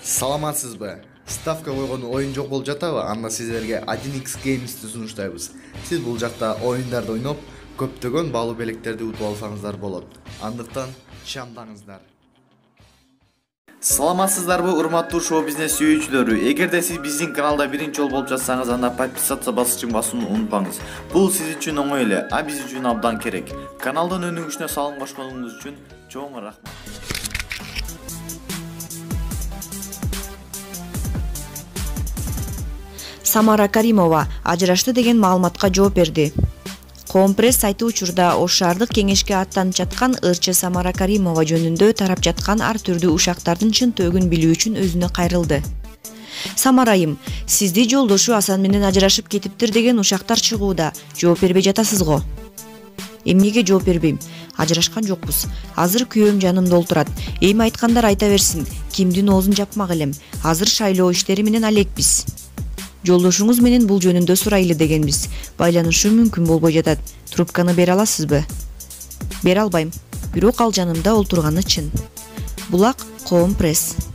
Саламатсызбы? Ставка койгон оюн жок болуп жатабы? Анда сиздерге 1x Games'ти сунуштайбыз. Сиз бул жакта оюндарды ойноп, көптөгөн баалуу белектерди утуп алсаңыздар болот. Андыктан чамдаңыздар. Саламатсыздарбы, урматтуу шоу бизнес сүйүүчүлөрү? Эгерде сиз биздин каналда биринчи жолу болуп жатсаңыз, анда подписаться басычын басууну унутпаңыз. Бул сиз үчүн оңой эле, а биз үчүн абдан керек. Каналдын өнүгүшүнө салым кошконуңуз үчүн чоң рахмат. Самара Каримова ажырашты деген маалыматка жооп берди. Коом пресс сайты учурда Ош шаардык кеңешке аттанып жаткан ырчы Самара Каримова жөнүндө тарап жаткан ар түрдүү ушактардын чынтөөгүн билүү үчүн өзүнө кайрылды. Самарайым, сизди жолдошу Асан менен ажырашып кетиптир деген ушактар чыгууда. Жооп бербей жатасыз го. Эмнеге жооп бербейм? Ажырашкан жокпуз. Азыр күйөөм жанымда олтурат. Эми айткандар айта берсин. Кимдин оозун жапмак элем. Азыр шайлоо иштери менен алекпиз. Жолдошуңуз менен бул жөнүндө сурайлы дегенбиз. Байланышуу мүмкүн болбой жатат. Трубканы бере аласызбы? Бере албайм. Бирок ал жанымда олтурганы чын. Булак Коом пресс.